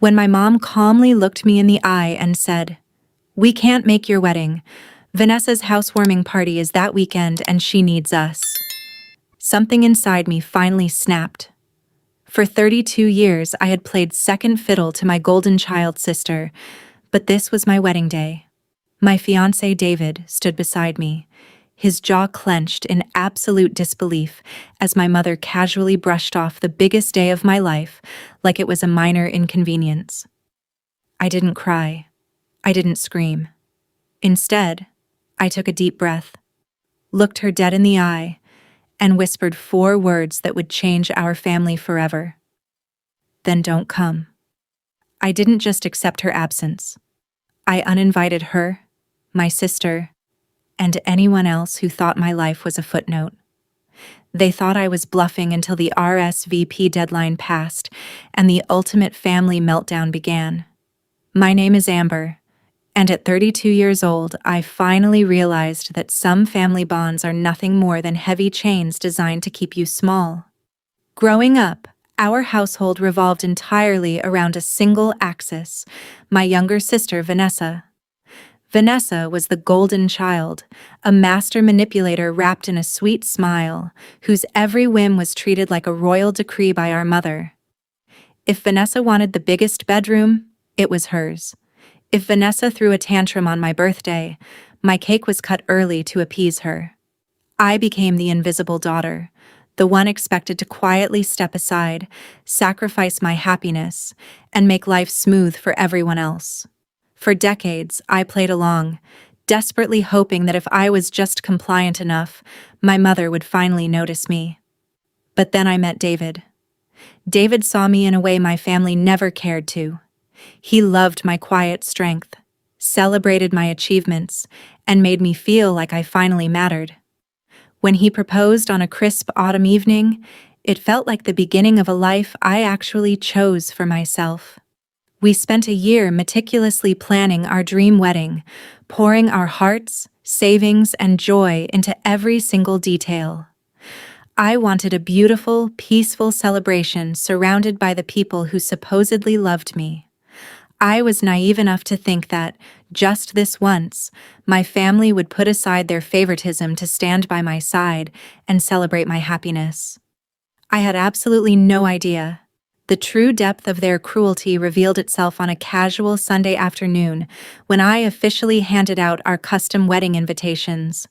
when my mom calmly looked me in the eye and said, "We can't make your wedding. Vanessa's housewarming party is that weekend and she needs us." Something inside me finally snapped. For 32 years, I had played second fiddle to my golden child sister, but this was my wedding day. My fiancé David stood beside me, his jaw clenched in absolute disbelief as my mother casually brushed off the biggest day of my life like it was a minor inconvenience. I didn't cry. I didn't scream. Instead, I took a deep breath, looked her dead in the eye, and whispered 4 words that would change our family forever. "Then don't come." I didn't just accept her absence. I uninvited her, my sister, and anyone else who thought my life was a footnote. They thought I was bluffing until the RSVP deadline passed and the ultimate family meltdown began. My name is Amber, and at 32 years old, I finally realized that some family bonds are nothing more than heavy chains designed to keep you small. Growing up, our household revolved entirely around a single axis: my younger sister, Vanessa. Vanessa was the golden child, a master manipulator wrapped in a sweet smile, whose every whim was treated like a royal decree by our mother. If Vanessa wanted the biggest bedroom, it was hers. If Vanessa threw a tantrum on my birthday, my cake was cut early to appease her. I became the invisible daughter, the one expected to quietly step aside, sacrifice my happiness, and make life smooth for everyone else. For decades, I played along, desperately hoping that if I was just compliant enough, my mother would finally notice me. But then I met David. David saw me in a way my family never cared to. He loved my quiet strength, celebrated my achievements, and made me feel like I finally mattered. When he proposed on a crisp autumn evening, it felt like the beginning of a life I actually chose for myself. We spent a year meticulously planning our dream wedding, pouring our hearts, savings, and joy into every single detail. I wanted a beautiful, peaceful celebration surrounded by the people who supposedly loved me. I was naive enough to think that, just this once, my family would put aside their favoritism to stand by my side and celebrate my happiness. I had absolutely no idea. The true depth of their cruelty revealed itself on a casual Sunday afternoon when I officially handed out our custom wedding invitations.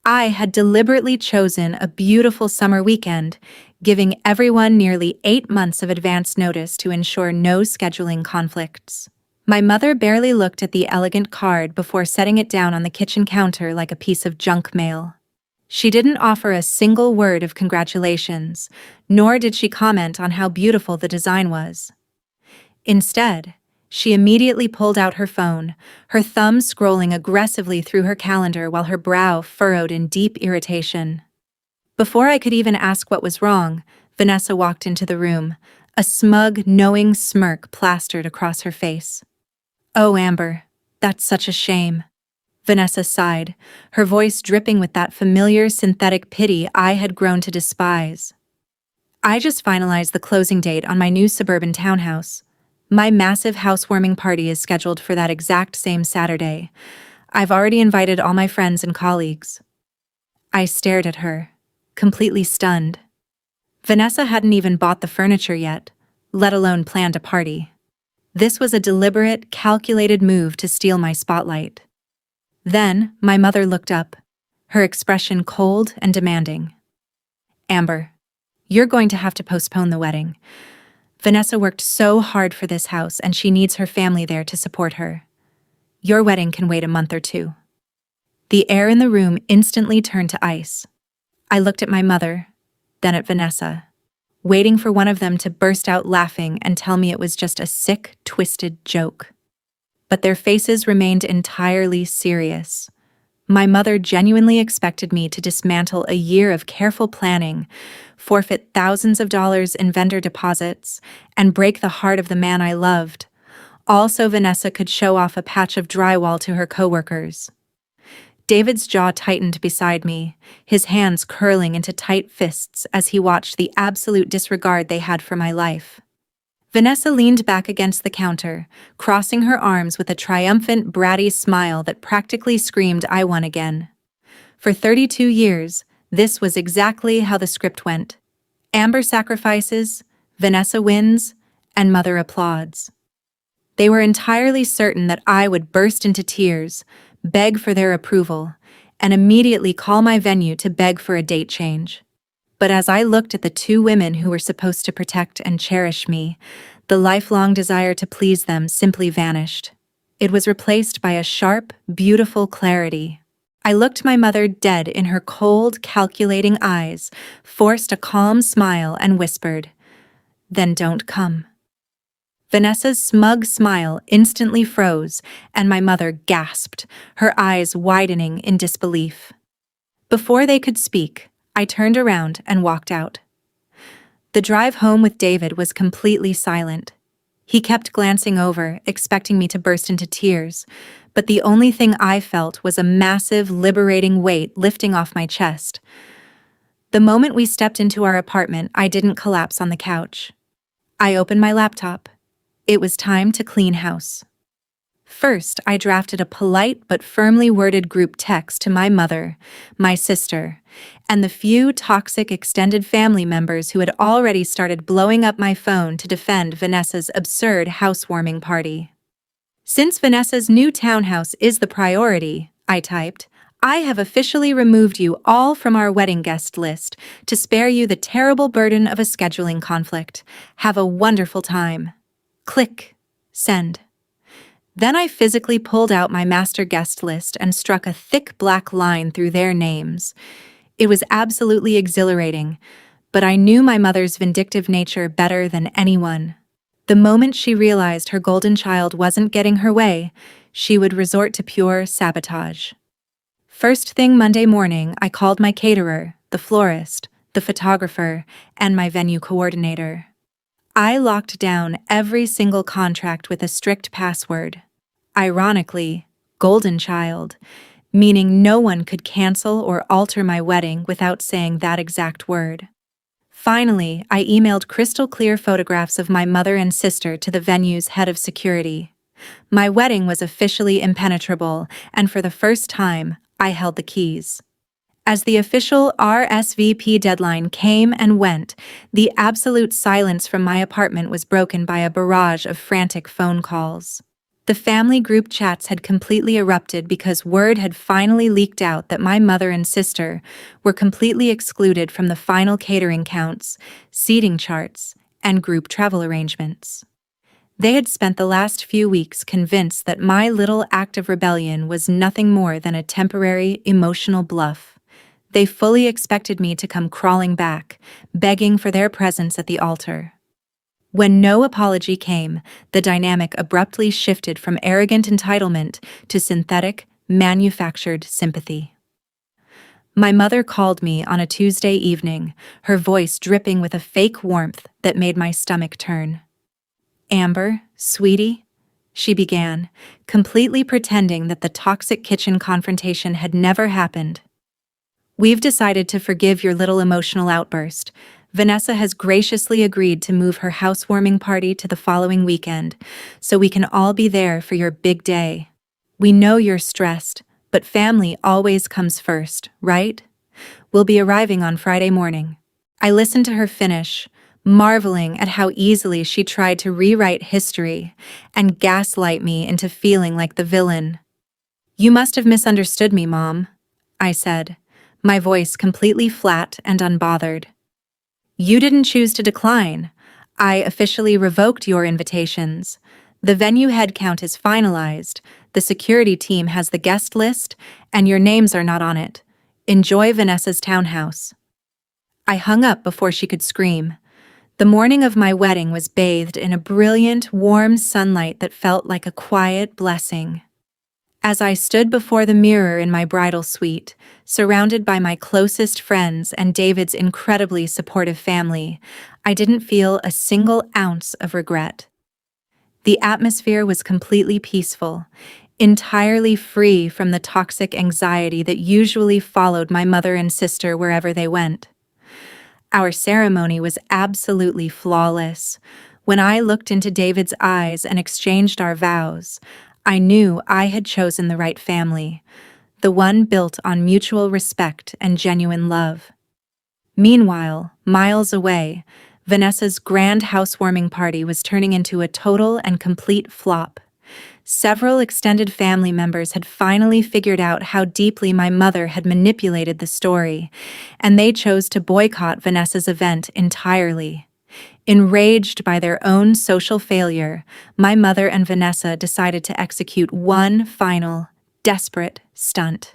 I had deliberately chosen a beautiful summer weekend, giving everyone nearly 8 months of advance notice to ensure no scheduling conflicts. My mother barely looked at the elegant card before setting it down on the kitchen counter like a piece of junk mail. She didn't offer a single word of congratulations, nor did she comment on how beautiful the design was. Instead, she immediately pulled out her phone, her thumb scrolling aggressively through her calendar while her brow furrowed in deep irritation. Before I could even ask what was wrong, Vanessa walked into the room, a smug, knowing smirk plastered across her face. "Oh, Amber, that's such a shame." Vanessa sighed, her voice dripping with that familiar synthetic pity I had grown to despise. "I just finalized the closing date on my new suburban townhouse. My massive housewarming party is scheduled for that exact same Saturday. I've already invited all my friends and colleagues." I stared at her, completely stunned. Vanessa hadn't even bought the furniture yet, let alone planned a party. This was a deliberate, calculated move to steal my spotlight. Then, my mother looked up, her expression cold and demanding. "Amber, you're going to have to postpone the wedding. Vanessa worked so hard for this house and she needs her family there to support her. Your wedding can wait a month or 2. The air in the room instantly turned to ice. I looked at my mother, then at Vanessa, waiting for one of them to burst out laughing and tell me it was just a sick, twisted joke. But their faces remained entirely serious. My mother genuinely expected me to dismantle a year of careful planning, forfeit thousands of dollars in vendor deposits, and break the heart of the man I loved, all so Vanessa could show off a patch of drywall to her coworkers. David's jaw tightened beside me, his hands curling into tight fists as he watched the absolute disregard they had for my life. Vanessa leaned back against the counter, crossing her arms with a triumphant, bratty smile that practically screamed, "I won again." For 32 years, this was exactly how the script went. Amber sacrifices, Vanessa wins, and Mother applauds. They were entirely certain that I would burst into tears, beg for their approval, and immediately call my venue to beg for a date change. But as I looked at the two women who were supposed to protect and cherish me, the lifelong desire to please them simply vanished. It was replaced by a sharp, beautiful clarity. I looked my mother dead in her cold, calculating eyes, forced a calm smile, and whispered, "Then don't come." Vanessa's smug smile instantly froze, and my mother gasped, her eyes widening in disbelief. Before they could speak, I turned around and walked out. The drive home with David was completely silent. He kept glancing over, expecting me to burst into tears, but the only thing I felt was a massive, liberating weight lifting off my chest. The moment we stepped into our apartment, I didn't collapse on the couch. I opened my laptop. It was time to clean house. First, I drafted a polite but firmly worded group text to my mother, my sister, and the few toxic extended family members who had already started blowing up my phone to defend Vanessa's absurd housewarming party. "Since Vanessa's new townhouse is the priority," I typed, "I have officially removed you all from our wedding guest list to spare you the terrible burden of a scheduling conflict. Have a wonderful time." Click. Send. Then I physically pulled out my master guest list and struck a thick black line through their names. It was absolutely exhilarating, but I knew my mother's vindictive nature better than anyone. The moment she realized her golden child wasn't getting her way, she would resort to pure sabotage. First thing Monday morning, I called my caterer, the florist, the photographer, and my venue coordinator. I locked down every single contract with a strict password. Ironically, golden child, meaning no one could cancel or alter my wedding without saying that exact word. Finally, I emailed crystal-clear photographs of my mother and sister to the venue's head of security. My wedding was officially impenetrable, and for the first time, I held the keys. As the official RSVP deadline came and went, the absolute silence from my apartment was broken by a barrage of frantic phone calls. The family group chats had completely erupted because word had finally leaked out that my mother and sister were completely excluded from the final catering counts, seating charts, and group travel arrangements. They had spent the last few weeks convinced that my little act of rebellion was nothing more than a temporary, emotional bluff. They fully expected me to come crawling back, begging for their presence at the altar. When no apology came, the dynamic abruptly shifted from arrogant entitlement to synthetic, manufactured sympathy. My mother called me on a Tuesday evening, her voice dripping with a fake warmth that made my stomach turn. "Amber, sweetie," she began, completely pretending that the toxic kitchen confrontation had never happened. "We've decided to forgive your little emotional outburst. Vanessa has graciously agreed to move her housewarming party to the following weekend, so we can all be there for your big day. We know you're stressed, but family always comes first, right? We'll be arriving on Friday morning." I listened to her finish, marveling at how easily she tried to rewrite history and gaslight me into feeling like the villain. "You must have misunderstood me, Mom," I said, my voice completely flat and unbothered. "You didn't choose to decline. I officially revoked your invitations. The venue headcount is finalized, the security team has the guest list, and your names are not on it. Enjoy Vanessa's townhouse." I hung up before she could scream. The morning of my wedding was bathed in a brilliant, warm sunlight that felt like a quiet blessing. As I stood before the mirror in my bridal suite, surrounded by my closest friends and David's incredibly supportive family, I didn't feel a single ounce of regret. The atmosphere was completely peaceful, entirely free from the toxic anxiety that usually followed my mother and sister wherever they went. Our ceremony was absolutely flawless, When I looked into David's eyes and exchanged our vows, I knew I had chosen the right family, the one built on mutual respect and genuine love. Meanwhile, miles away, Vanessa's grand housewarming party was turning into a total and complete flop. Several extended family members had finally figured out how deeply my mother had manipulated the story, and they chose to boycott Vanessa's event entirely. Enraged by their own social failure, my mother and Vanessa decided to execute one final, desperate stunt.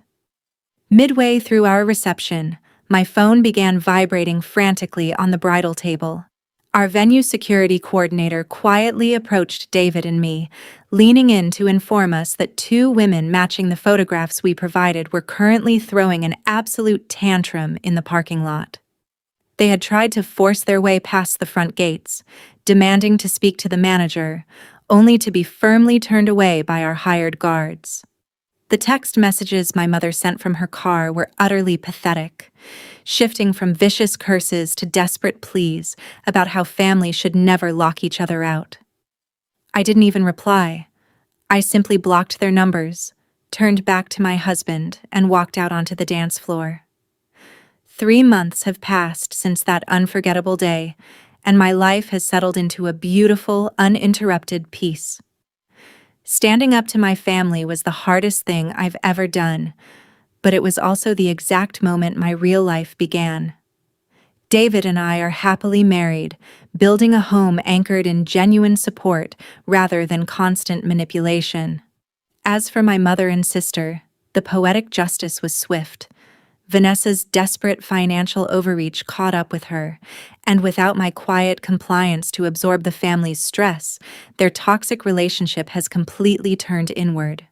Midway through our reception, my phone began vibrating frantically on the bridal table. Our venue security coordinator quietly approached David and me, leaning in to inform us that two women matching the photographs we provided were currently throwing an absolute tantrum in the parking lot. They had tried to force their way past the front gates, demanding to speak to the manager, only to be firmly turned away by our hired guards. The text messages my mother sent from her car were utterly pathetic, shifting from vicious curses to desperate pleas about how families should never lock each other out. I didn't even reply. I simply blocked their numbers, turned back to my husband, and walked out onto the dance floor. 3 months have passed since that unforgettable day, and my life has settled into a beautiful, uninterrupted peace. Standing up to my family was the hardest thing I've ever done, but it was also the exact moment my real life began. David and I are happily married, building a home anchored in genuine support rather than constant manipulation. As for my mother and sister, the poetic justice was swift. Vanessa's desperate financial overreach caught up with her, and without my quiet compliance to absorb the family's stress, their toxic relationship has completely turned inward.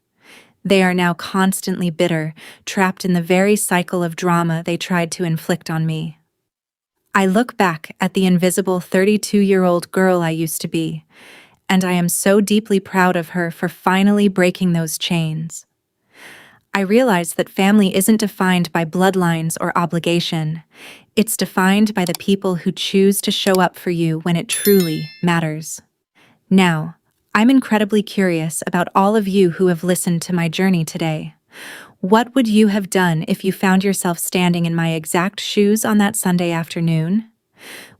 They are now constantly bitter, trapped in the very cycle of drama they tried to inflict on me. I look back at the invisible 32-year-old girl I used to be, and I am so deeply proud of her for finally breaking those chains. I realize that family isn't defined by bloodlines or obligation. It's defined by the people who choose to show up for you when it truly matters. Now, I'm incredibly curious about all of you who have listened to my journey today. What would you have done if you found yourself standing in my exact shoes on that Sunday afternoon?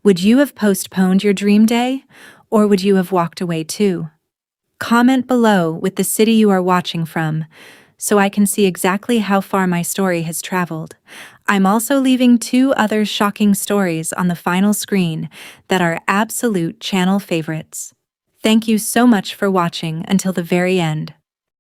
Would you have postponed your dream day, or would you have walked away too? Comment below with the city you are watching from, so I can see exactly how far my story has traveled. I'm also leaving 2 other shocking stories on the final screen that are absolute channel favorites. Thank you so much for watching until the very end.